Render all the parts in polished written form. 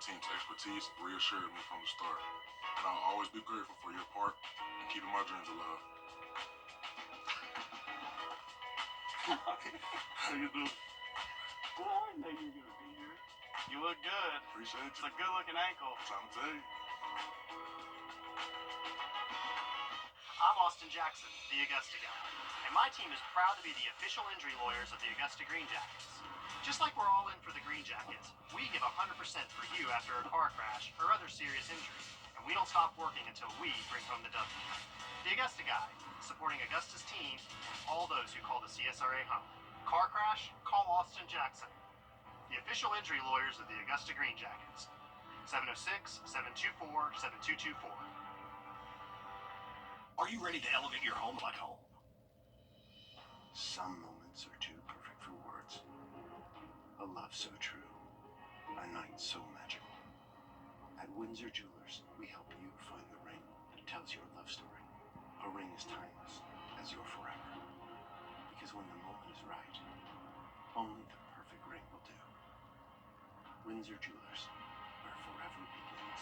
team's expertise reassured me from the start, and I'll always be grateful for your part in keeping my dreams alive. How you doing? Well, I knew you were gonna be here. You look good. Appreciate It's you. a good-looking ankle. Trying to tell you. I'm Austin Jackson, the Augusta guy, and my team is proud to be the official injury lawyers of the Augusta Green Jackets. Just like we're all in for the Green Jackets, we give 100% for you after a car crash or other serious injury, and we don't stop working until we bring home the W. The Augusta guy, supporting Augusta's team and all those who call the CSRA home. Car crash? Call Austin Jackson, the official injury lawyers of the Augusta Green Jackets. 706-724-7224. Are you ready to elevate your home like home? Some moments are too perfect for words. A love so true, a night so magical. At Windsor Jewelers, we help you find the ring that tells your love story. A ring as timeless as your forever. Because when the moment is right, only the perfect ring will do. Windsor Jewelers, where forever begins.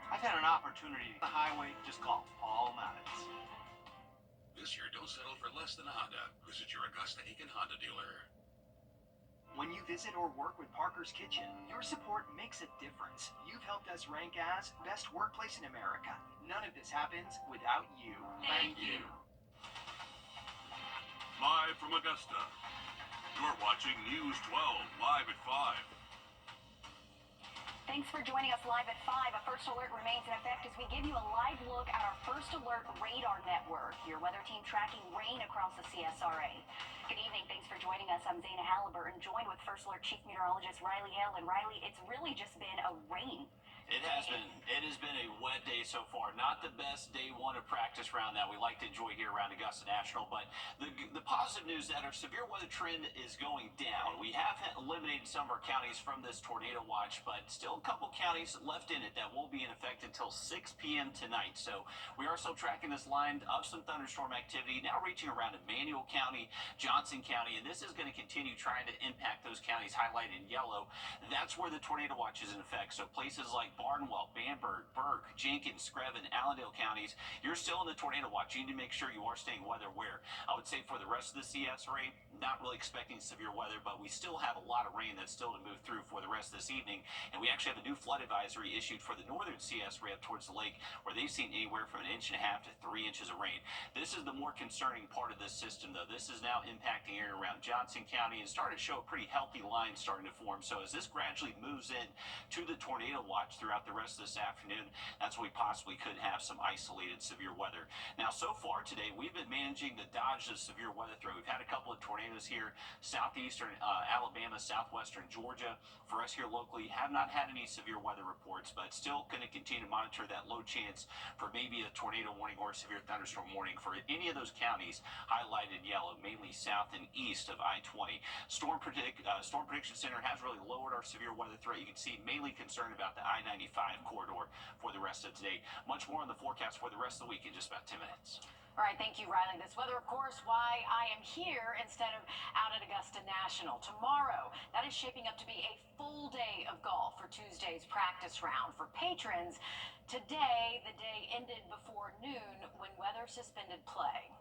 I've had an opportunity to the highway, just call Paul Maddox. This year, don't settle for less than a Honda. Visit your Augusta Aiken Honda dealer. When you visit or work with Parker's Kitchen, your support makes a difference. You've helped us rank as best workplace in America. None of this happens without you. Thank you. Live from Augusta, you're watching News 12 live at 5. Thanks for joining us live at 5. A First Alert remains in effect as we give you a live look at our First Alert radar network, your weather team tracking rain across the CSRA. Good evening. Thanks for joining us. I'm Zana Halliburton, joined with First Alert Chief Meteorologist Riley Hale. And Riley, it's really just been a rain. It has been. It has been a wet day so far. Not the best day one of practice round that we like to enjoy here around Augusta National, but the positive news that our severe weather trend is going down. We have eliminated some of our counties from this tornado watch, but still a couple counties left in it that won't be in effect until 6 p.m. tonight. So we are still tracking this line of some thunderstorm activity now reaching around Emmanuel County, Johnson County, and this is going to continue trying to impact those counties highlighted in yellow. That's where the tornado watch is in effect. So places like Barnwell, Bamberg, Burke, Jenkins, Screven, Allendale counties, you're still in the tornado watch. You need to make sure you are staying weather aware. I would say for the rest of the CSRA, not really expecting severe weather, but we still have a lot of rain that's still to move through for the rest of this evening. And we actually have a new flood advisory issued for the northern CSRA up towards the lake, where they've seen anywhere from 1.5 inches to 3 inches of rain. This is the more concerning part of this system, though. This is now impacting area around Johnson County and starting to show a pretty healthy line starting to form. So as this gradually moves in to the tornado watch throughout the rest of this afternoon, that's when we possibly could have some isolated severe weather. Now, so far today, we've been managing to dodge the severe weather threat. We've had a couple of tornadoes here, southeastern Alabama, southwestern Georgia. For us here locally, have not had any severe weather reports, but still going to continue to monitor that low chance for maybe a tornado warning or a severe thunderstorm warning for any of those counties highlighted in yellow, mainly south and east of I-20. Storm Prediction Center has really lowered our severe weather threat. You can see mainly concerned about the I-95 corridor for the rest of today. Much more on the forecast for the rest of the week in just about 10 minutes. All right, thank you, Riley. This weather, of course, why I am here instead of out at Augusta National. Tomorrow, that is shaping up to be a full day of golf for Tuesday's practice round. For patrons, today, the day ended before noon when weather suspended play.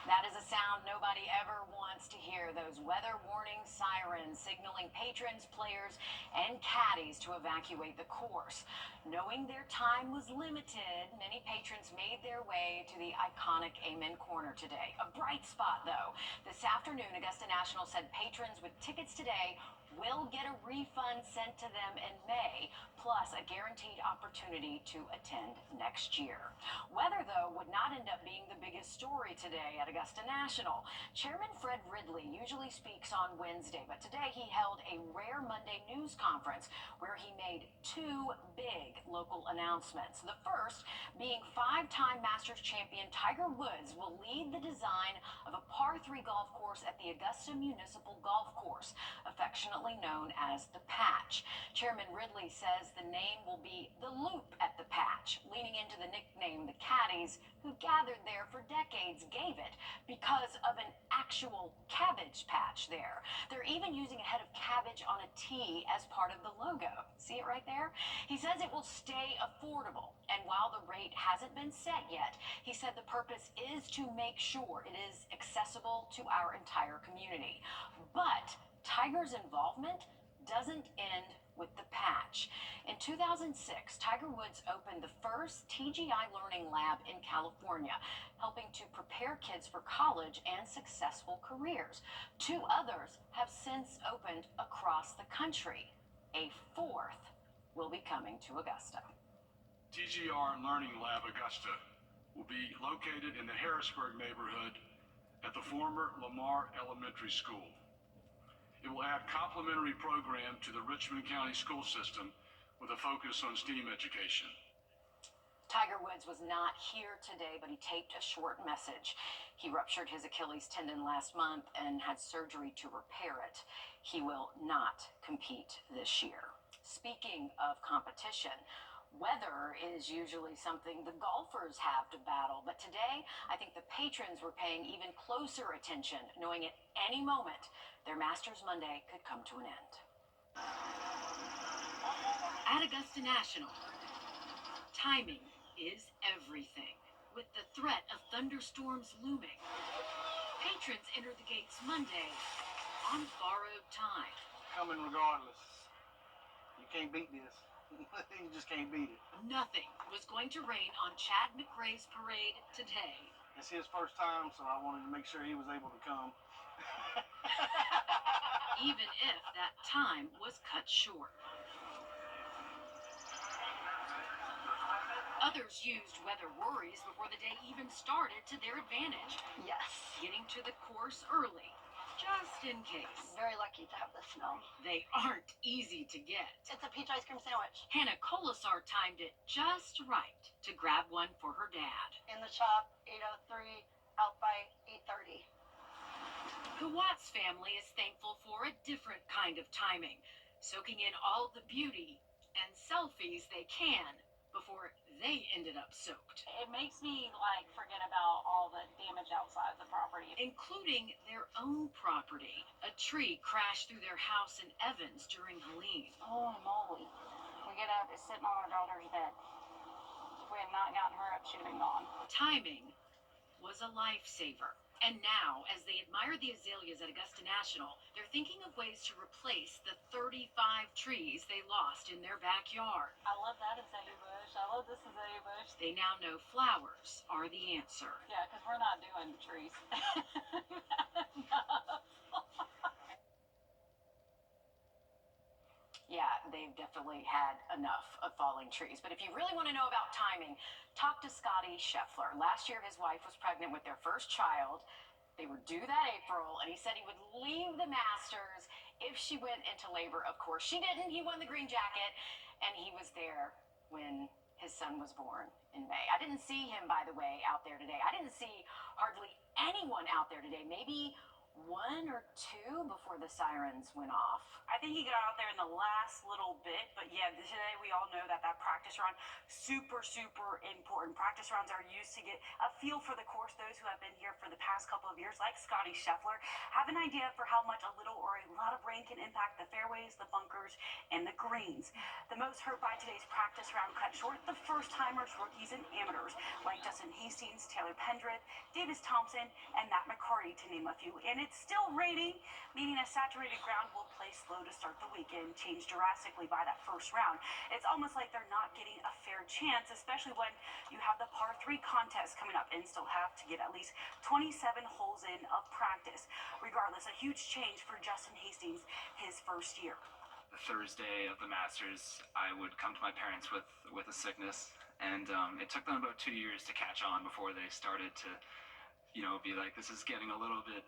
That is a sound nobody ever wants to hear. Those weather warning sirens signaling patrons, players, and caddies to evacuate the course. Knowing their time was limited, many patrons made their way to the iconic Amen Corner today. A bright spot, though. This afternoon, Augusta National said patrons with tickets today will get a refund sent to them in May, plus a guaranteed opportunity to attend next year. Weather, though, would not end up being the biggest story today at Augusta National. Chairman Fred Ridley usually speaks on Wednesday, but today he held a rare Monday news conference where he made two big local announcements. The first being five-time Masters champion Tiger Woods will lead the design of a par 3 golf course at the Augusta Municipal Golf Course, affectionately affectionately known as the Patch. Chairman Ridley says the name will be the Loop at the Patch, leaning into the nickname the caddies who gathered there for decades gave it because of an actual cabbage patch there. They're even using a head of cabbage on a T as part of the logo. See it right there? He says it will stay affordable, and while the rate hasn't been set yet, he said the purpose is to make sure it is accessible to our entire community. But Tiger's involvement doesn't end with the patch. In 2006, Tiger Woods opened the first TGI Learning Lab in California, helping to prepare kids for college and successful careers. 2 others have since opened across the country. A 4th will be coming to Augusta. TGR Learning Lab Augusta will be located in the Harrisburg neighborhood at the former Lamar Elementary School. It will add complementary program to the Richmond County school system with a focus on STEAM education. Tiger Woods was not here today, but he taped a short message. He ruptured his Achilles tendon last month and had surgery to repair it. He will not compete this year. Speaking of competition, weather is usually something the golfers have to battle, but today I think the patrons were paying even closer attention, knowing at any moment their Masters Monday could come to an end. At Augusta National, timing is everything. With the threat of thunderstorms looming, patrons enter the gates Monday on borrowed time. Coming regardless. You can't beat this. You just can't beat it. Nothing was going to rain on Chad McRae's parade today. It's his first time, so I wanted to make sure he was able to come. Even if that time was cut short. Others used weather worries before the day even started to their advantage. Yes. Getting to the course early, just in case. Very lucky to have the snow. They aren't easy to get. It's a peach ice cream sandwich. Hannah Colasar timed it just right to grab one for her dad. In the shop, 8:03, out by 8:30. The Watts family is thankful for a different kind of timing, soaking in all the beauty and selfies they can before they ended up soaked. It makes me forget about all the damage outside the property. Including their own property. A tree crashed through their house in Evans during Helene. Holy moly. We get up, it's sitting on our daughter's bed. If we had not gotten her up, she'd have been gone. Timing was a lifesaver. And now, as they admire the azaleas at Augusta National, they're thinking of ways to replace the 35 trees they lost in their backyard. I love that azalea bush. I love this azalea bush. They now know flowers are the answer. Yeah, because we're not doing trees. Yeah, they've definitely had enough of falling trees. But if you really want to know about timing, talk to Scotty Scheffler. Last year, his wife was pregnant with their first child. They were due that April, and he said he would leave the Masters if she went into labor. Of course, she didn't. He won the green jacket, and he was there when his son was born in May. I didn't see him, by the way, out there today. I didn't see hardly anyone out there today. Maybe 1 or 2 before the sirens went off. I think he got out there in the last little bit, but yeah, today we all know that practice run, super important. Practice runs are used to get a feel for the course. Those who have been here for the past couple of years, like Scotty Scheffler, have an idea for how much a little or a lot of rain can impact the fairways, the bunkers, and the greens. The most hurt by today's practice round cut short the first-timers, rookies, and amateurs, like Justin Hastings, Taylor Pendrith, Davis Thompson, and Matt McCarty, to name a few. And it's still raining, meaning a saturated ground will play slow to start the weekend, change drastically by that first round. It's almost like they're not getting a fair chance, especially when you have the par 3 contest coming up and still have to get at least 27 holes in of practice. Regardless, a huge change for Justin Hastings his first year. The Thursday of the Masters, I would come to my parents with a sickness, and it took them about 2 years to catch on before they started to, be like, this is getting a little bit,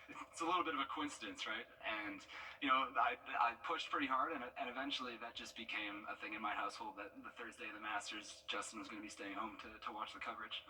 it's a little bit of a coincidence, right? And, I pushed pretty hard, and eventually that just became a thing in my household that the Thursday of the Masters, Justin was going to be staying home to watch the coverage.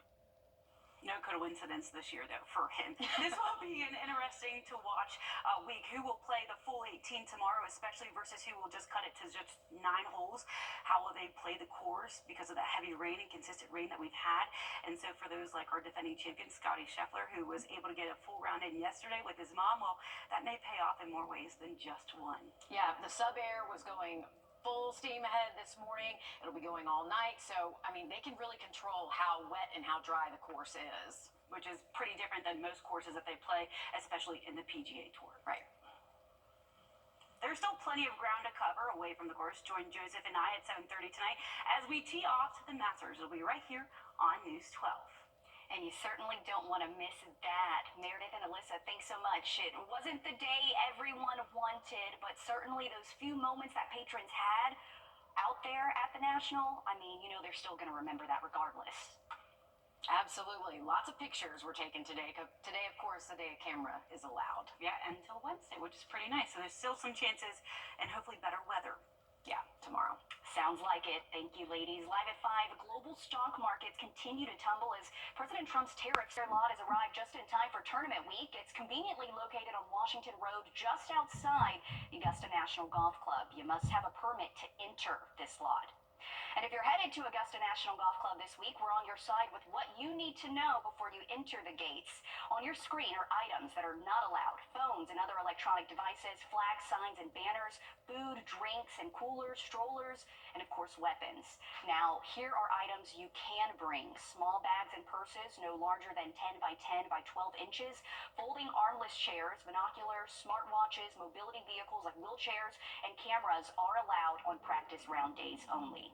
No coincidence this year, though, for him. This will be an interesting to watch week. Who will play the full 18 tomorrow, especially versus who will just cut it to just 9 holes? How will they play the course because of the heavy rain and consistent rain that we've had? And so for those like our defending champion, Scotty Scheffler, who was able to get a full round in yesterday with his mom, well, that may pay off in more ways than just one. Yeah, the sub-air was going full steam ahead this morning. It'll be going all night. So, I mean, they can really control how wet and how dry the course is. Which is pretty different than most courses that they play, especially in the PGA Tour. Right. There's still plenty of ground to cover away from the course. Join Joseph and I at 7:30 tonight as we tee off to the Masters. It'll be right here on News 12. And you certainly don't want to miss that. Meredith and Alyssa, thanks so much. It wasn't the day everyone wanted, but certainly those few moments that patrons had out there at the National, I mean, you know, they're still going to remember that regardless. Absolutely. Lots of pictures were taken today. Today, of course, the day a camera is allowed. Yeah, until Wednesday, which is pretty nice. So there's still some chances and hopefully better weather. Yeah, tomorrow. Sounds like it. Thank you, ladies. Live at 5, global stock markets continue to tumble as President Trump's tariff lot has arrived just in time for tournament week. It's conveniently located on Washington Road, just outside the Augusta National Golf Club. You must have a permit to enter this lot. And if you're headed to Augusta National Golf Club this week, we're on your side with what you need to know before you enter the gates. On your screen are items that are not allowed: phones and other electronic devices, flags, signs, and banners, food, drinks, and coolers, strollers, and of course weapons. Now, here are items you can bring: small bags and purses no larger than 10 by 10 by 12 inches, folding armless chairs, binoculars, smartwatches, mobility vehicles like wheelchairs, and cameras are allowed on practice round days only.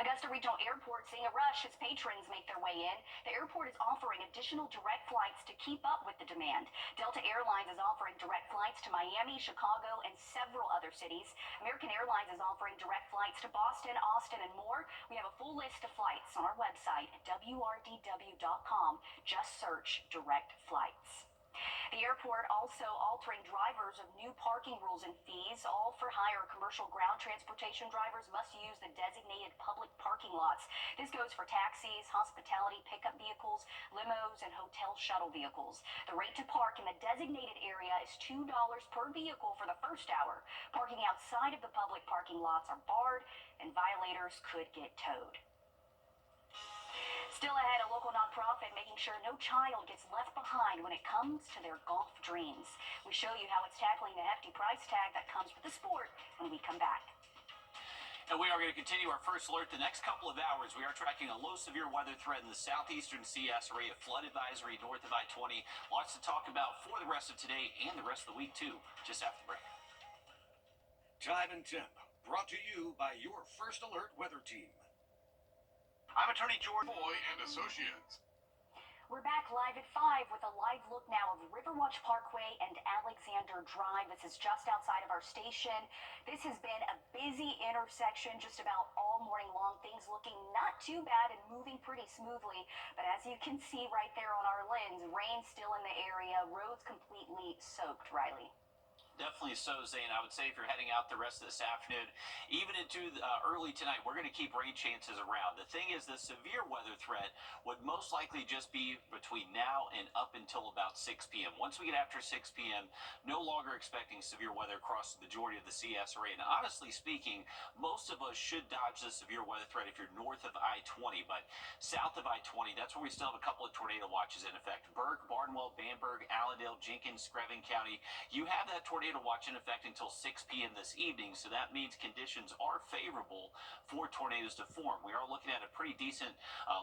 Augusta Regional Airport seeing a rush as patrons make their way in. The airport is offering additional direct flights to keep up with the demand. Delta Airlines is offering direct flights to Miami, Chicago, and several other cities. American Airlines is offering direct flights to Boston, Austin, and more. We have a full list of flights on our website at wrdw.com. Just search direct flights. The airport also altering drivers of new parking rules and fees. All for hire commercial ground transportation drivers must use the designated public parking lots. This goes for taxis, hospitality pickup vehicles, limos, and hotel shuttle vehicles. The rate to park in the designated area is $2 per vehicle for the first hour. Parking outside of the public parking lots are barred, and violators could get towed. Still ahead, a local nonprofit making sure no child gets left behind when it comes to their golf dreams. We show you how it's tackling the hefty price tag that comes with the sport when we come back. And we are going to continue our first alert the next couple of hours. We are tracking a low severe weather threat in the southeastern CS area, flood advisory north of I-20. Lots to talk about for the rest of today and the rest of the week, too, just after the break. Time and Temp, brought to you by your First Alert weather team. I'm attorney George Boy and Associates. We're back live at 5 with a live look now of Riverwatch Parkway and Alexander Drive. This is just outside of our station. This has been a busy intersection just about all morning long. Things looking not too bad and moving pretty smoothly. But as you can see right there on our lens, rain still in the area. Roads completely soaked, Riley. Definitely so, Zane. I would say if you're heading out the rest of this afternoon, even into early tonight, we're going to keep rain chances around. The thing is, the severe weather threat would most likely just be between now and up until about 6 p.m. Once we get after 6 p.m., no longer expecting severe weather across the majority of the CS area. And honestly speaking, most of us should dodge the severe weather threat if you're north of I-20. But south of I-20, that's where we still have a couple of tornado watches in effect. Burke, Barnwell, Bamberg, Allendale, Jenkins, Screven County. You have that tornado watch in effect until 6 p.m. this evening, so that means conditions are favorable for tornadoes to form. We are looking at a pretty decent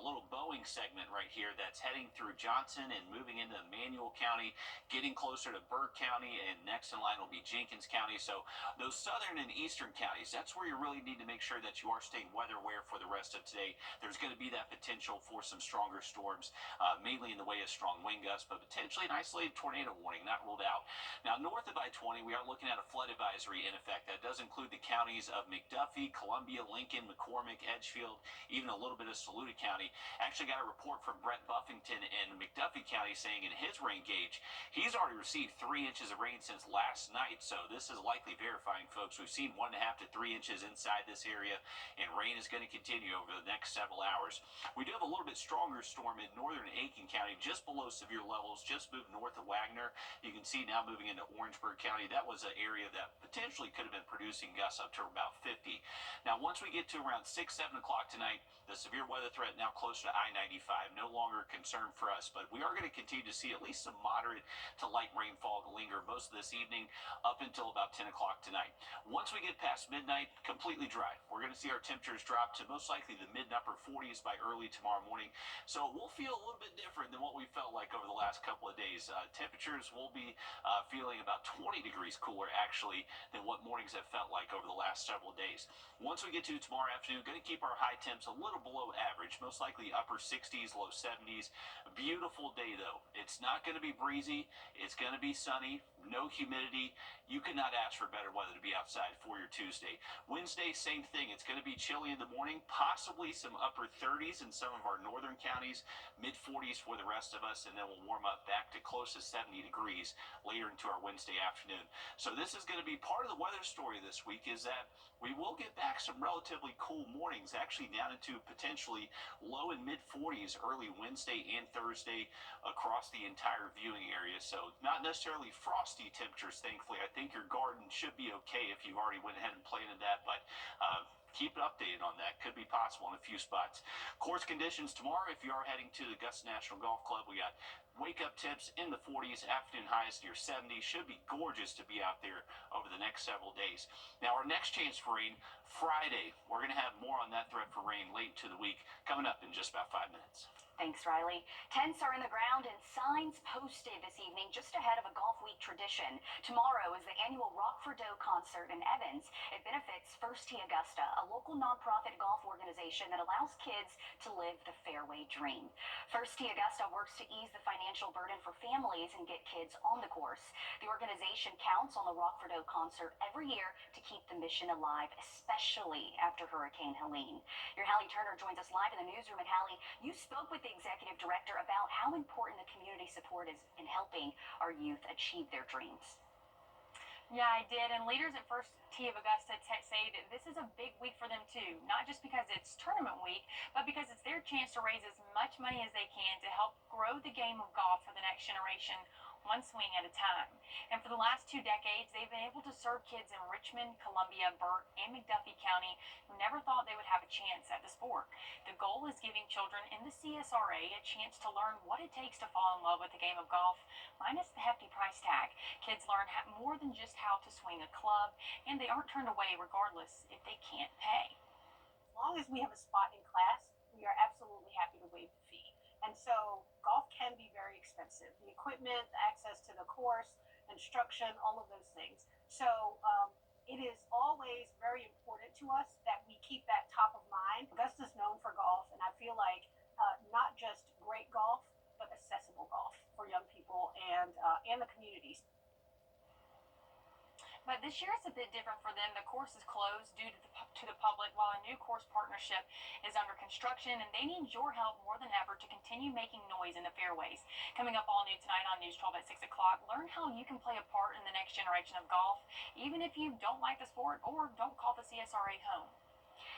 little Boeing segment right here that's heading through Johnson and moving into Emmanuel County, getting closer to Burke County, and next in line will be Jenkins County. So those southern and eastern counties, that's where you really need to make sure that you are staying weather aware for the rest of today. There's going to be that potential for some stronger storms, mainly in the way of strong wind gusts, but potentially an isolated tornado warning not ruled out. Now, north of I-20, County, we are looking at a flood advisory in effect. That does include the counties of McDuffie, Columbia, Lincoln, McCormick, Edgefield, even a little bit of Saluda County. Actually got a report from Brett Buffington in McDuffie County saying in his rain gauge, he's already received 3 inches of rain since last night. So this is likely verifying, folks. We've seen 1.5 to 3 inches inside this area, and rain is going to continue over the next several hours. We do have a little bit stronger storm in northern Aiken County, just below severe levels, just moved north of Wagner. You can see now moving into Orangeburg County. That was an area that potentially could have been producing gusts up to about 50. Now, once we get to around 6, 7 o'clock tonight, the severe weather threat now closer to I-95. No longer a concern for us, but we are going to continue to see at least some moderate to light rainfall linger most of this evening up until about 10 o'clock tonight. Once we get past midnight, completely dry. We're going to see our temperatures drop to most likely the mid and upper 40s by early tomorrow morning. So we'll feel a little bit different than what we felt like over the last couple of days. Temperatures will be feeling about 20 degrees cooler actually than what mornings have felt like over the last several days. Once we get to tomorrow afternoon, going to keep our high temps a little below average, most likely upper 60s, low 70s. Beautiful day though. It's not going to be breezy. It's going to be sunny, no humidity. You could not ask for better weather to be outside for your Tuesday. Wednesday, same thing. It's going to be chilly in the morning, possibly some upper 30s in some of our northern counties, mid 40s for the rest of us, and then we'll warm up back to close to 70 degrees later into our Wednesday afternoon. So this is going to be part of the weather story this week, is that we will get back some relatively cool mornings, actually down into potentially low and mid 40s early Wednesday and Thursday across the entire viewing area. So not necessarily frosty temperatures, thankfully. I think your garden should be okay if you've already went ahead and planted that, but keep it updated on that. Could be possible in a few spots. Course conditions tomorrow, if you are heading to the Augusta National Golf Club, we got wake-up temps in the 40s, afternoon highs near 70. Should be gorgeous to be out there over the next several days. Now, our next chance for rain, Friday. We're going to have more on that threat for rain late into the week, coming up in just about 5 minutes. Thanks, Riley. Tents are in the ground and signs posted this evening just ahead of a Golf Week tradition. Tomorrow is the annual Wrdw concert in Evans. It benefits First Tee Augusta, a local nonprofit golf organization that allows kids to live the fairway dream. First Tee Augusta works to ease the financial burden for families and get kids on the course. The organization counts on the Wrdw concert every year to keep the mission alive, especially after Hurricane Helene. Your Hallie Turner joins us live in the newsroom. And Hallie, you spoke with the executive director about how important the community support is in helping our youth achieve their dreams. Yeah, I did. And leaders at First Tee of Augusta say that this is a big week for them too. Not just because it's tournament week, but because it's their chance to raise as much money as they can to help grow the game of golf for the next generation, one swing at a time. And for the last 2 decades, they've been able to serve kids in Richmond, Columbia, Burt, and McDuffie County who never thought they would have a chance at the sport. The goal is giving children in the CSRA a chance to learn what it takes to fall in love with the game of golf, minus the hefty price tag. Kids learn more than just how to swing a club, and they aren't turned away regardless if they can't pay. As long as we have a spot in class, we are absolutely happy to waive the fee. And so golf can be very expensive. The equipment, the access to the course, instruction, all of those things. So it is always very important to us that we keep that top of mind. Augusta's known for golf, and I feel like not just great golf, but accessible golf for young people and the communities. But this year is a bit different for them. The course is closed due to the public while a new course partnership is under construction, and they need your help more than ever to continue making noise in the fairways. Coming up all new tonight on News 12 at 6 o'clock, learn how you can play a part in the next generation of golf, even if you don't like the sport or don't call the CSRA home.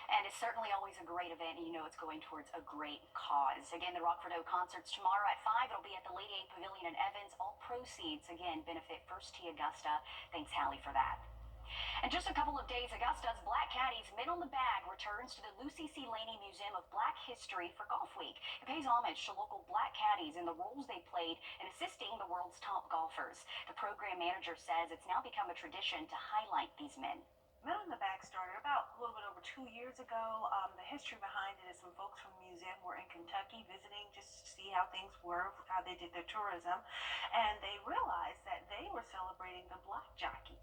And it's certainly always a great event, and you know it's going towards a great cause. Again, the Wrdw concert's tomorrow at 5. It'll be at the Lady A Pavilion in Evans. All proceeds, again, benefit First Tee Augusta. Thanks, Hallie, for that. In just a couple of days, Augusta's Black Caddies Men on the Bag returns to the Lucy C. Laney Museum of Black History for Golf Week. It pays homage to local Black Caddies and the roles they played in assisting the world's top golfers. The program manager says it's now become a tradition to highlight these men. Men on the Bag started about a little bit over 2 years ago. The history behind it is some folks from the museum were in Kentucky visiting just to see how things were, how they did their tourism, and they realized that they were celebrating the black jockeys.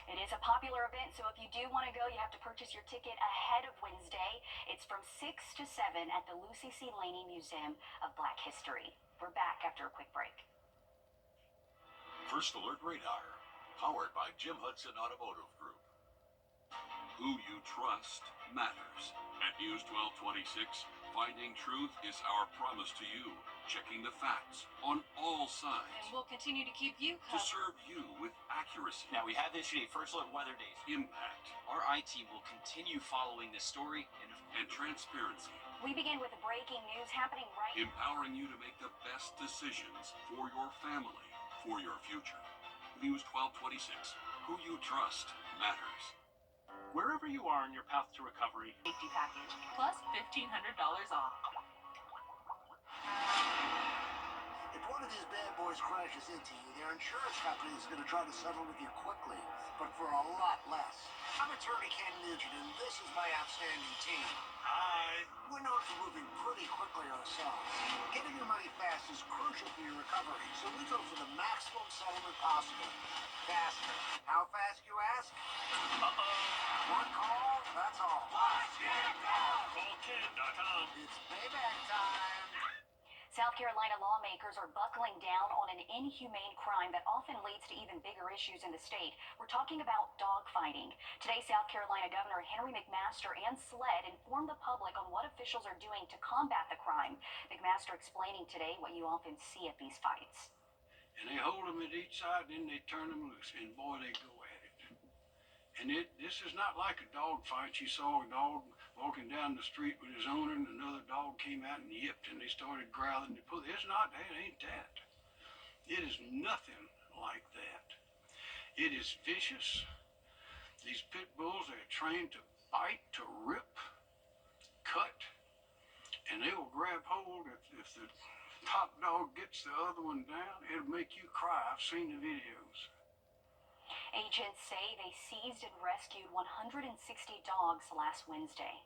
It is a popular event, so if you do want to go, you have to purchase your ticket ahead of Wednesday. It's from 6 to 7 at the Lucy C. Laney Museum of Black History. We're back after a quick break. First Alert Radar, powered by Jim Hudson Automotive Group. Who you trust matters. At News 1226, finding truth is our promise to you. Checking the facts on all sides. And we'll continue to keep you To covered. serve you with accuracy. Now, we have issued a First Alert Weather Days. Impact. Our IT will continue following this story and transparency. We begin with breaking news happening right now. Empowering you to make the best decisions for your family, for your future. News 1226. Who you trust matters. Wherever you are in your path to recovery, Safety package plus $1,500 off. If one of these bad boys crashes into you, their insurance company is going to try to settle with you quickly, but for a lot less. I'm attorney Ken Nugent, and this is my outstanding team. Hi. We're known for moving pretty quickly ourselves. Getting your money fast is crucial for your recovery, so we go for the maximum settlement possible. Faster. How fast, you ask? One call, that's all. Let's get it done. call Ken.com. It's payback time. South Carolina lawmakers are buckling down on an inhumane crime that often leads to even bigger issues in the state. We're talking about dogfighting. Today, South Carolina Governor Henry McMaster and SLED informed the public on what officials are doing to combat the crime. McMaster explaining today what you often see at these fights. And they hold them at each side, then they turn them loose, and boy, they go at it. And this is not like a dog fight. You saw a dog walking down the street with his owner, and another dog came out and yipped, and they started growling. It's not that. It ain't that. It is nothing like that. It is vicious. These pit bulls are trained to bite, to rip, cut, and they will grab hold. If the top dog gets the other one down, it'll make you cry. I've seen the videos. Agents say they seized and rescued 160 dogs last Wednesday.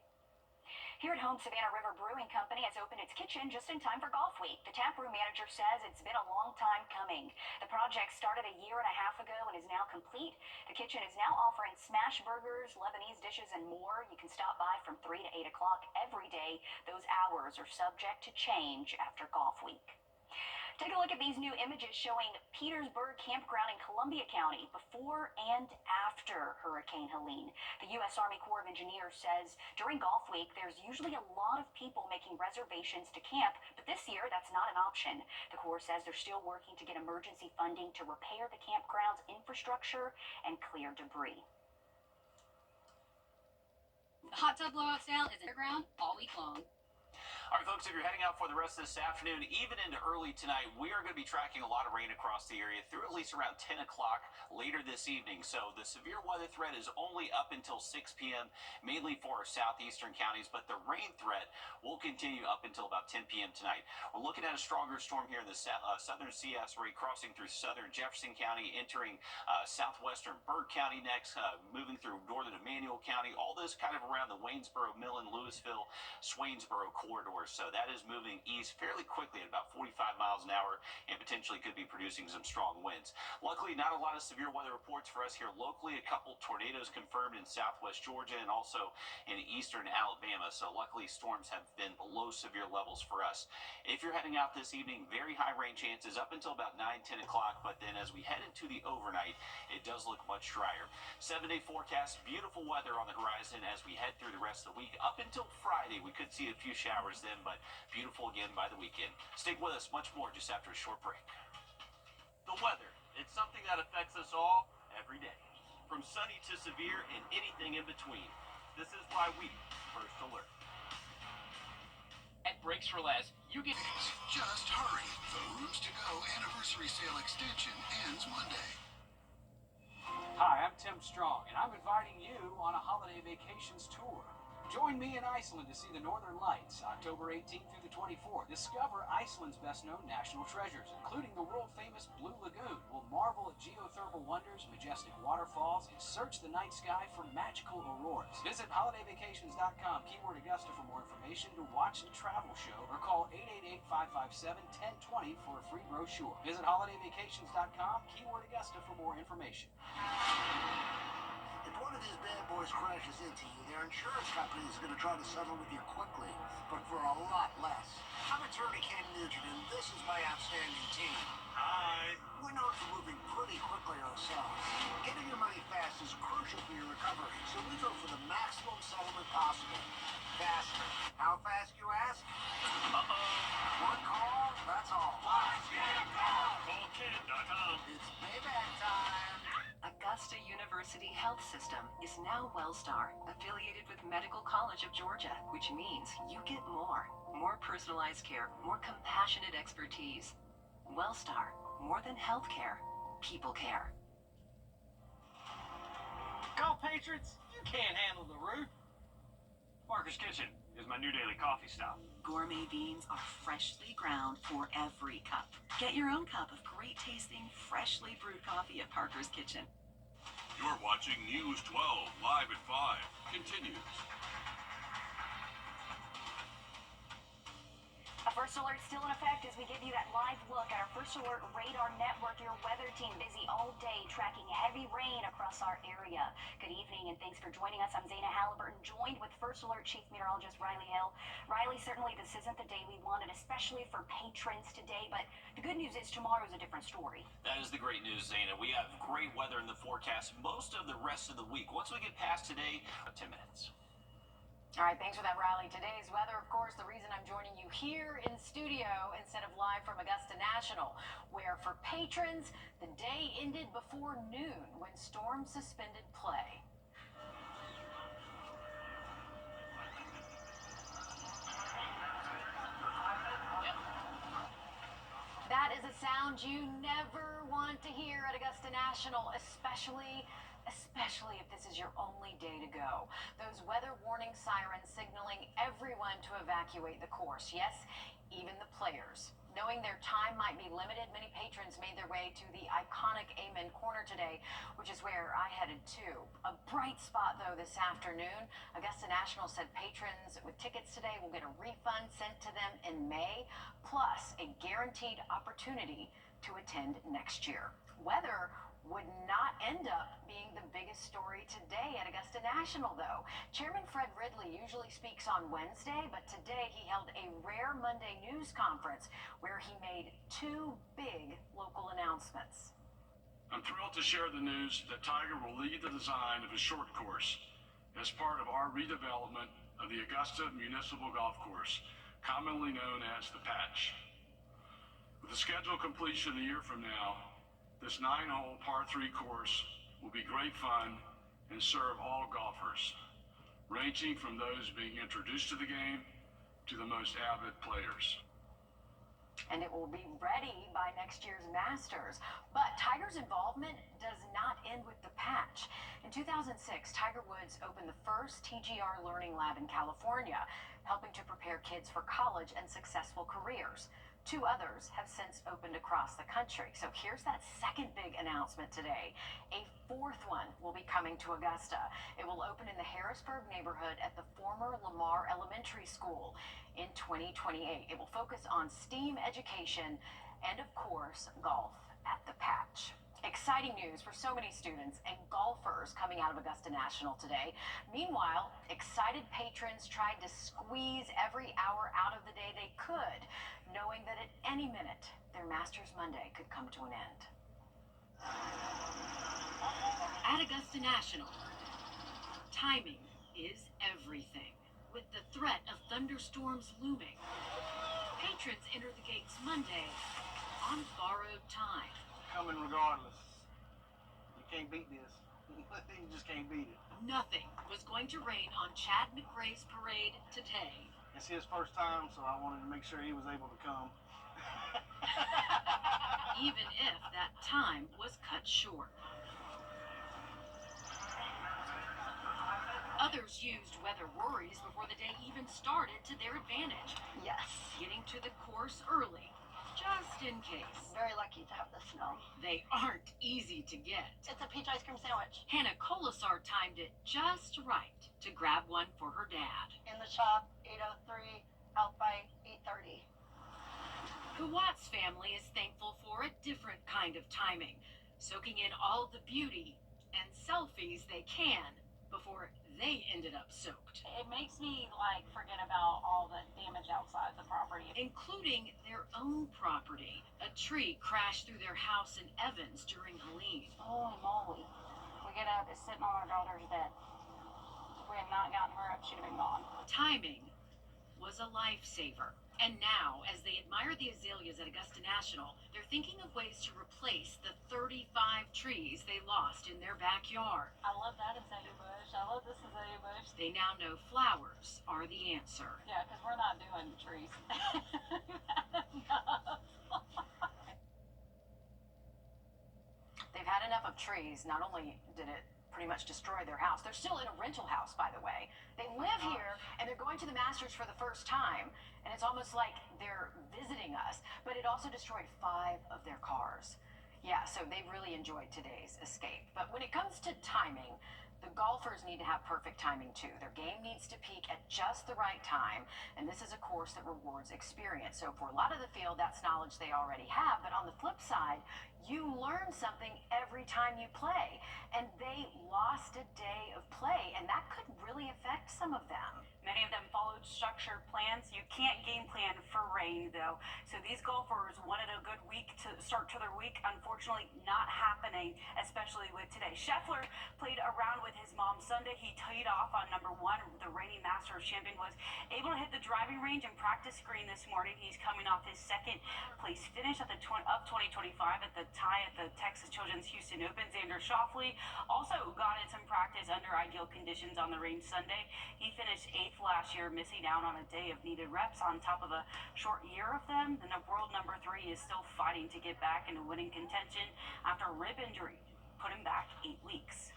Here at home, Savannah River Brewing Company has opened its kitchen just in time for Golf Week. The taproom manager says it's been a long time coming. The project started a year and a half ago and is now complete. The kitchen is now offering smash burgers, Lebanese dishes, and more. You can stop by from 3 to 8 o'clock every day. Those hours are subject to change after Golf Week. Take a look at these new images showing Petersburg Campground in Columbia County before and after Hurricane Helene. The U.S. Army Corps of Engineers says during Golf Week, there's usually a lot of people making reservations to camp, but this year that's not an option. The Corps says they're still working to get emergency funding to repair the campground's infrastructure and clear debris. The hot tub blowout sale is underground all week long. All right, folks, if you're heading out for the rest of this afternoon, even into early tonight, we are going to be tracking a lot of rain across the area through at least around 10 o'clock later this evening. So the severe weather threat is only up until 6 p.m., mainly for our southeastern counties, but the rain threat will continue up until about 10 p.m. tonight. We're looking at a stronger storm here in the southern CS rate, crossing through southern Jefferson County, entering southwestern Byrd County next, moving through northern Emmanuel County, all this kind of around the Waynesboro, Millen, Louisville, Swainsboro corridor. So that is moving east fairly quickly at about 45 miles an hour and potentially could be producing some strong winds. Luckily, not a lot of severe weather reports for us here locally. A couple tornadoes confirmed in southwest Georgia and also in eastern Alabama. So luckily, storms have been below severe levels for us. If you're heading out this evening, very high rain chances up until about 9, 10 o'clock. But then as we head into the overnight, it does look much drier. 7-day forecast, beautiful weather on the horizon as we head through the rest of the week. Up until Friday, we could see a few showers then, but beautiful again by the weekend. Stick with us, much more just after a short break. The weather, it's something that affects us all every day. From sunny to severe and anything in between. This is why we First Alert. At Breaks for Less, you get... Just hurry. The Rooms to Go anniversary sale extension ends Monday. Hi, I'm Tim Strong, and I'm inviting you on a holiday vacations tour. Join me in Iceland to see the Northern Lights, October 18th through the 24th. Discover Iceland's best-known national treasures, including the world-famous Blue Lagoon. We'll marvel at geothermal wonders, majestic waterfalls, and search the night sky for magical auroras. Visit holidayvacations.com, keyword Augusta, for more information to watch the travel show, or call 888-557-1020 for a free brochure. Visit holidayvacations.com, keyword Augusta, for more information. If one of these bad boys crashes into you, their insurance company is going to try to settle with you quickly, but for a lot less. I'm attorney Ken Nugent, and this is my outstanding team. Hi. We're known for moving pretty quickly ourselves. Getting your money fast is crucial for your recovery, so we go for the maximum settlement possible. Faster. How fast, you ask? One call, that's all. CallKid.com. It's payback time. Augusta University Health System is now WellStar, affiliated with Medical College of Georgia, which means you get more. More personalized care, more compassionate expertise. WellStar, more than healthcare, people care. Go Patriots! You can't handle the roof. Parker's Kitchen is my new daily coffee stop. Gourmet beans are freshly ground for every cup. Get your own cup of great tasting, freshly brewed coffee at Parker's Kitchen. You're watching News 12 live at 5. Continues. A first alert still in effect as we give you that live look at our First Alert Radar Network. Your weather team busy all day tracking heavy rain across our area. Good evening and thanks for joining us. I'm Zaina Halliburton, joined with First Alert Chief Meteorologist Riley Hill. Riley, certainly this isn't the day we wanted, especially for patrons today, but the good news is tomorrow's a different story. That is the great news, Zaina. We have great weather in the forecast most of the rest of the week. Once we get past today, 10 minutes. All right, thanks for that, Riley. Today's weather, of course, the reason I'm joining you here in studio instead of live from Augusta National, where for patrons, the day ended before noon when storms suspended play. That is a sound you never want to hear at Augusta National, especially if this is your only day to go. Those weather warning sirens signaling everyone to evacuate the course. Yes, even the players. Knowing their time might be limited, many patrons made their way to the iconic Amen Corner today, which is where I headed to. A bright spot, though, this afternoon. Augusta National said patrons with tickets today will get a refund sent to them in May, plus a guaranteed opportunity to attend next year. Weather would not end up being the biggest story today at Augusta National, though. Chairman Fred Ridley usually speaks on Wednesday, but today he held a rare Monday news conference where he made two big local announcements. I'm thrilled to share the news that Tiger will lead the design of a short course as part of our redevelopment of the Augusta Municipal Golf Course, commonly known as the Patch. With the scheduled completion a year from now, this 9-hole par 3 course will be great fun and serve all golfers, ranging from those being introduced to the game to the most avid players. And it will be ready by next year's Masters. But Tiger's involvement does not end with the Patch. In 2006, Tiger Woods opened the first TGR Learning Lab in California, helping to prepare kids for college and successful careers. Two others have since opened across the country. So here's that second big announcement today. A fourth one will be coming to Augusta. It will open in the Harrisburg neighborhood at the former Lamar Elementary School in 2028. It will focus on STEAM education and, of course, golf at the Patch. Exciting news for so many students and golfers coming out of Augusta National today. Meanwhile, excited patrons tried to squeeze every hour out of the day they could, knowing that at any minute, their Masters Monday could come to an end. At Augusta National, timing is everything. With the threat of thunderstorms looming, patrons enter the gates Monday on borrowed time. Coming regardless. You can't beat this. You just can't beat it. Nothing was going to rain on Chad McRae's parade today. It's his first time, so I wanted to make sure he was able to come. Even if that time was cut short. Others used weather worries before the day even started to their advantage. Yes. Getting to the course early, just in case. Very lucky to have the snow. They aren't easy to get. It's a peach ice cream sandwich. Hannah Colasar timed it just right to grab one for her dad. In the shop, 8:03, out by 8:30. The Watts family is thankful for a different kind of timing, soaking in all the beauty and selfies they can before they ended up soaked, It makes me like forget about all the damage outside the property. including their own property. A tree crashed through their house in Evans during Helene. Holy moly. We get up, it's sitting on our daughter's bed. If we had not gotten her up, she'd have been gone. Timing was a lifesaver. And now, as they admire the azaleas at Augusta National, they're thinking of ways to replace the 35 trees they lost in their backyard. I love that azalea bush. I love this azalea bush. They now know flowers are the answer. Yeah, because we're not doing trees. They've had enough of trees. Not only did it pretty much destroy their house, they're still in a rental house, by the way. They live here, and they're going to the Masters for the first time, and it's almost like they're visiting us. But it also destroyed 5 of their cars. Yeah, so they really enjoyed today's escape. But when it comes to timing, the golfers need to have perfect timing too. Their game needs to peak at just the right time, and this is a course that rewards experience. So for a lot of the field, that's knowledge they already have. But on the flip side, you learn something every time you play. And they lost a day of play, and that could really affect some of them. Many of them followed structured plans. You can't game plan for rain, though. So these golfers wanted a good week to start to their week. Unfortunately, not happening, especially with today. Scheffler played around with his mom Sunday. He teed off on number 1. The reigning Masters champion was able to hit the driving range and practice green this morning. He's coming off his second place finish at the 2025 at the tie at the Texas Children's Houston Open. Xander Schauffele also got in some practice under ideal conditions on the range Sunday. He finished 8th last year, missing out on a day of needed reps on top of a short year of them. The world number 3 is still fighting to get back into winning contention after a rib injury put him back 8 weeks.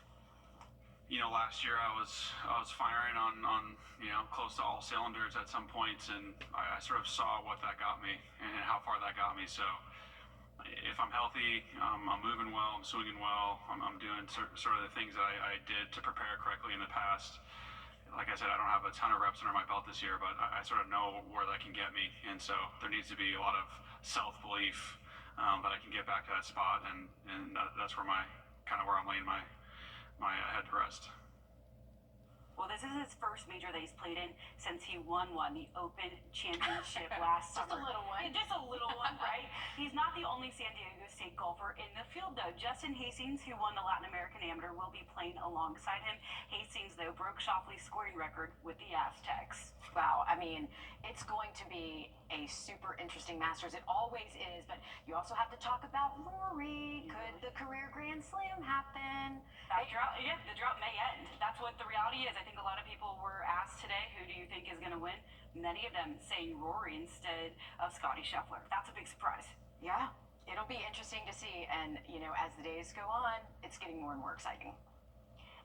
You know, last year I was firing on close to all cylinders at some points, and I sort of saw what that got me and how far that got me. So if I'm healthy, I'm moving well, I'm swinging well, I'm doing sort of the things that I did to prepare correctly in the past. Like I said, I don't have a ton of reps under my belt this year, but I sort of know where that can get me, and so there needs to be a lot of self-belief that I can get back to that spot, and that's where where I'm laying my head to rest. Well, this is his first major that he's played in since he won the Open Championship last summer. Just a little one. Yeah, just a little one, right? He's not the only San Diego State golfer in the field, though. Justin Hastings, who won the Latin American Amateur, will be playing alongside him. Hastings, though, broke Schauffele's scoring record with the Aztecs. Wow, I mean, it's going to be a super interesting Masters. It always is, but you also have to talk about Rory. Could the career Grand Slam happen? The drought may end. That's what the reality is. I think a lot of people were asked today, who do you think is going to win? Many of them saying Rory instead of Scottie Scheffler. That's a big surprise. Yeah, it'll be interesting to see. And, as the days go on, it's getting more and more exciting.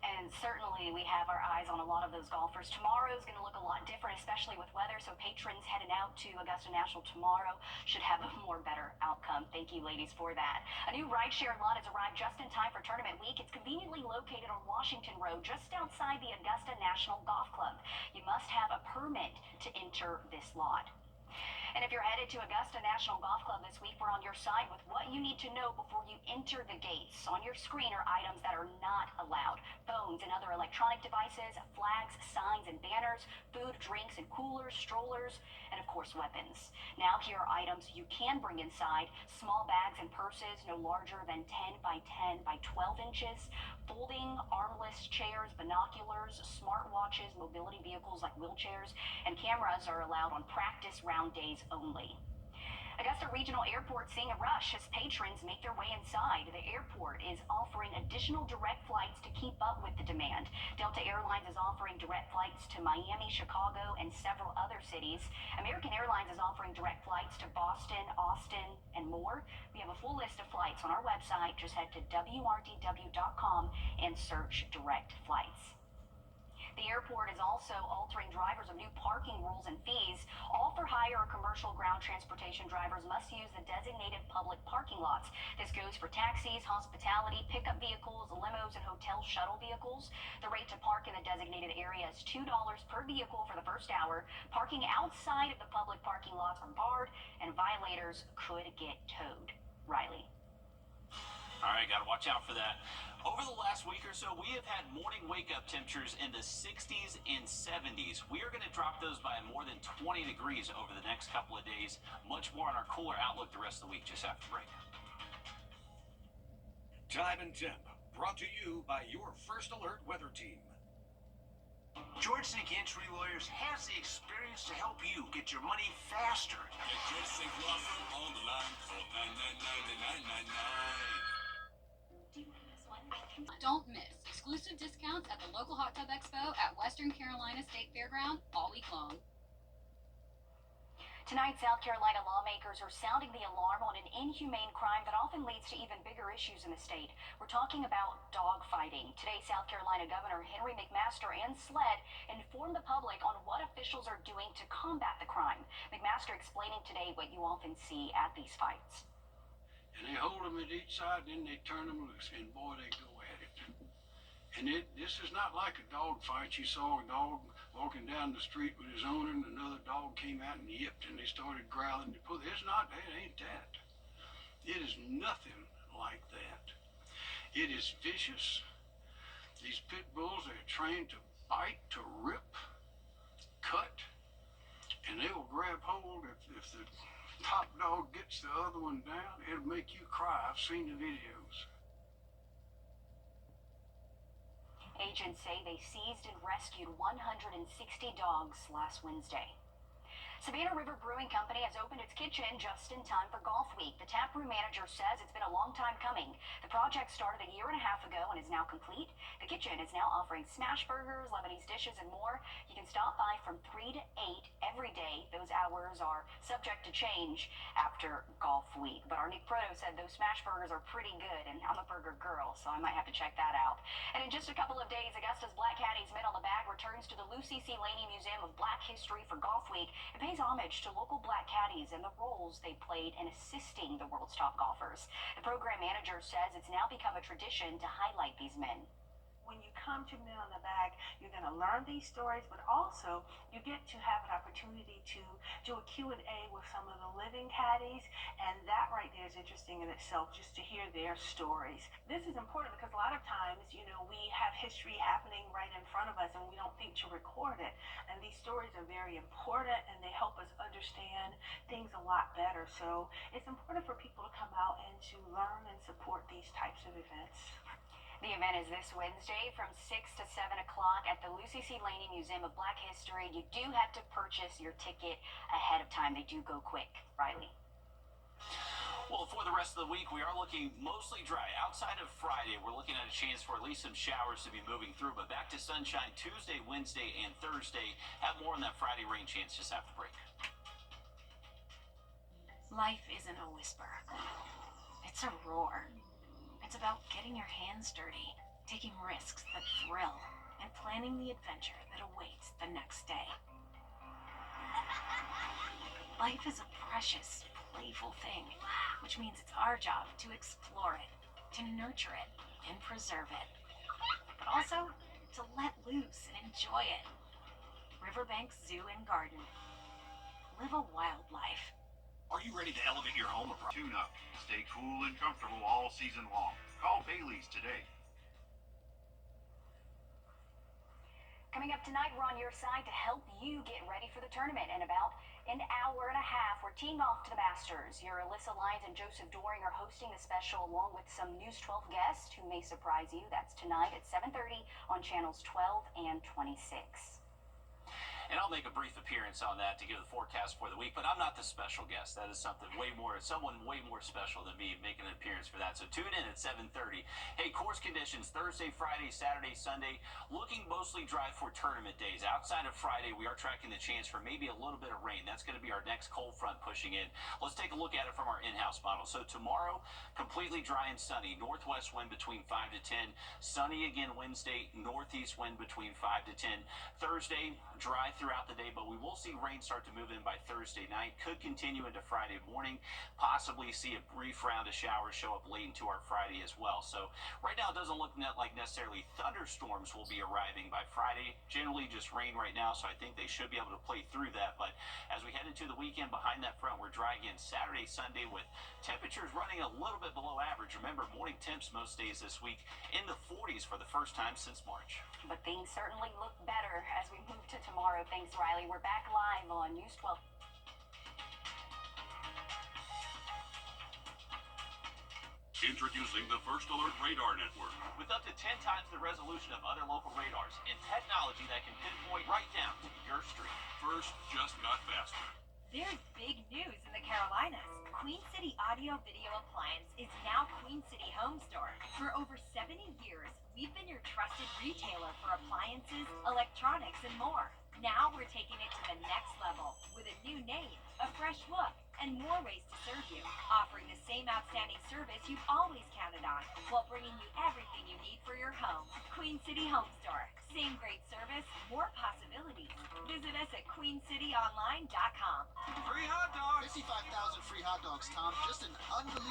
And certainly we have our eyes on a lot of those golfers. Tomorrow is going to look a lot different, especially with weather. So patrons heading out to Augusta National tomorrow should have a more better outcome. Thank you, ladies, for that. A new rideshare lot has arrived just in time for tournament week. It's conveniently located on Washington Road, just outside the Augusta National Golf Club. You must have a permit to enter this lot. And if you're headed to Augusta National Golf Club this week, we're on your side with what you need to know before you enter the gates. On your screen are items that are not allowed: phones and other electronic devices, flags, signs, and banners, food, drinks, and coolers, strollers, and of course weapons. Now here are items you can bring inside: small bags and purses no larger than 10 by 10 by 12 inches, folding armless chairs, binoculars, smartwatches, mobility vehicles like wheelchairs, and cameras are allowed on practice round days only. Augusta Regional Airport seeing a rush as patrons make their way inside. The airport is offering additional direct flights to keep up with the demand. Delta Airlines is offering direct flights to Miami, Chicago, and several other cities. American Airlines is offering direct flights to Boston, Austin, and more. We have a full list of flights on our website. Just head to wrdw.com and search direct flights. The airport is also altering drivers of new parking rules and fees. All for hire or commercial ground transportation drivers must use the designated public parking lots. This goes for taxis, hospitality, pickup vehicles, limos, and hotel shuttle vehicles. The rate to park in the designated area is $2 per vehicle for the first hour. Parking outside of the public parking lots are barred, and violators could get towed. Riley. All right, got to watch out for that. Over the last week or so, we have had morning wake-up temperatures in the 60s and 70s. We are going to drop those by more than 20 degrees over the next couple of days. Much more on our cooler outlook the rest of the week just after break. Time and Temp, brought to you by your First Alert weather team. George Sink Entry Lawyers has the experience to help you get your money faster. Get George Sink Law Firm on the line. Call 999-9999. Don't miss exclusive discounts at the local Hot Tub Expo at Western Carolina State Fairground all week long. Tonight, South Carolina lawmakers are sounding the alarm on an inhumane crime that often leads to even bigger issues in the state. We're talking about dog fighting. Today, South Carolina Governor Henry McMaster and SLED informed the public on what officials are doing to combat the crime. McMaster explaining today what you often see at these fights. And they hold them at each side, then they turn them loose, and boy, they go at it. And this is not like a dog fight. You saw a dog walking down the street with his owner, and another dog came out and yipped, and they started growling. It's not, it ain't that. It is nothing like that. It is vicious. These pit bulls, they're trained to bite, to rip, cut, and they will grab hold. If the top dog gets the other one down, it'll make you cry. I've seen the videos. Agents say they seized and rescued 160 dogs last Wednesday. Savannah River Brewing Company has opened its kitchen just in time for Golf Week. The taproom manager says it's been a long time coming. The project started a year and a half ago and is now complete. The kitchen is now offering smash burgers, Lebanese dishes, and more. You can stop by from 3 to 8 every day. Those hours are subject to change after Golf Week. But our Nick Proto said those smash burgers are pretty good, and I'm a burger girl, so I might have to check that out. And in just a couple of days, Augusta's Black Caddies Men on the Bag returns to the Lucy C. Laney Museum of Black History for Golf Week. It pays homage to local black caddies and the roles they played in assisting the world's top golfers. The program manager says it's now become a tradition to highlight these men. When you come to Men on the Bag, you're going to learn these stories, but also you get to have an opportunity to do a Q&A with some of the living caddies, and that right there is interesting in itself, just to hear their stories. This is important because a lot of times, we have history happening right in front of us, and we don't think to record it. And these stories are very important, and they help us understand things a lot better. So it's important for people to come out and to learn and support these types of events. The event is this Wednesday from 6 to 7 o'clock at the Lucy C. Laney Museum of Black History. You do have to purchase your ticket ahead of time. They do go quick. Riley. Well, for the rest of the week, we are looking mostly dry. Outside of Friday, we're looking at a chance for at least some showers to be moving through, but back to sunshine Tuesday, Wednesday, and Thursday. Have more on that Friday rain chance just after break. Life isn't a whisper. It's a roar. It's about getting your hands dirty, taking risks that thrill, and planning the adventure that awaits the next day. Life is a precious, playful thing, which means it's our job to explore it, to nurture it, and preserve it. But also, to let loose and enjoy it. Riverbanks Zoo and Garden. Live a wild life. Are you ready to elevate your home? Tune up. Stay cool and comfortable all season long. Call Bailey's today. Coming up tonight, we're on your side to help you get ready for the tournament. In about an hour and a half, we're teeing off to the Masters. Your Alyssa Lyons and Joseph Doring are hosting the special along with some News 12 guests who may surprise you. That's tonight at 7:30 on channels 12 and 26. And I'll make a brief appearance on that to give the forecast for the week, but I'm not the special guest. That is someone way more special than me making an appearance for that. So tune in at 7:30. Hey, course conditions Thursday, Friday, Saturday, Sunday, looking mostly dry for tournament days. Outside of Friday, we are tracking the chance for maybe a little bit of rain. That's going to be our next cold front pushing in. Let's take a look at it from our in-house model. So tomorrow, completely dry and sunny. Northwest wind between 5 to 10. Sunny again Wednesday. Northeast wind between 5 to 10. Thursday, dry through throughout the day, but we will see rain start to move in by Thursday night. Could continue into Friday morning. Possibly see a brief round of showers show up late into our Friday as well. So right now it doesn't look like necessarily thunderstorms will be arriving by Friday. Generally just rain right now, so I think they should be able to play through that. But as we head into the weekend behind that front, we're dry again Saturday, Sunday with temperatures running a little bit below average. Remember, morning temps most days this week in the 40s for the first time since March. But things certainly look better as we move to tomorrow. Thanks, Riley. We're back live on News 12. Introducing the First Alert Radar Network. With up to 10 times the resolution of other local radars and technology that can pinpoint right down to your street. First just got faster. There's big news in the Carolinas. Queen City Audio Video Appliance is now Queen City Home Store. For over 70 years, we've been your trusted retailer for appliances, electronics, and more. Now we're taking it to the next level with a new name, a fresh look, and more ways to serve you, offering the same outstanding service you've always counted on, while bringing you everything you need for your home. Queen City Home Store. Same great service, more possibilities. Visit us at queencityonline.com. Free hot dogs! 55,000 free hot dogs, Tom. Just an unbelievable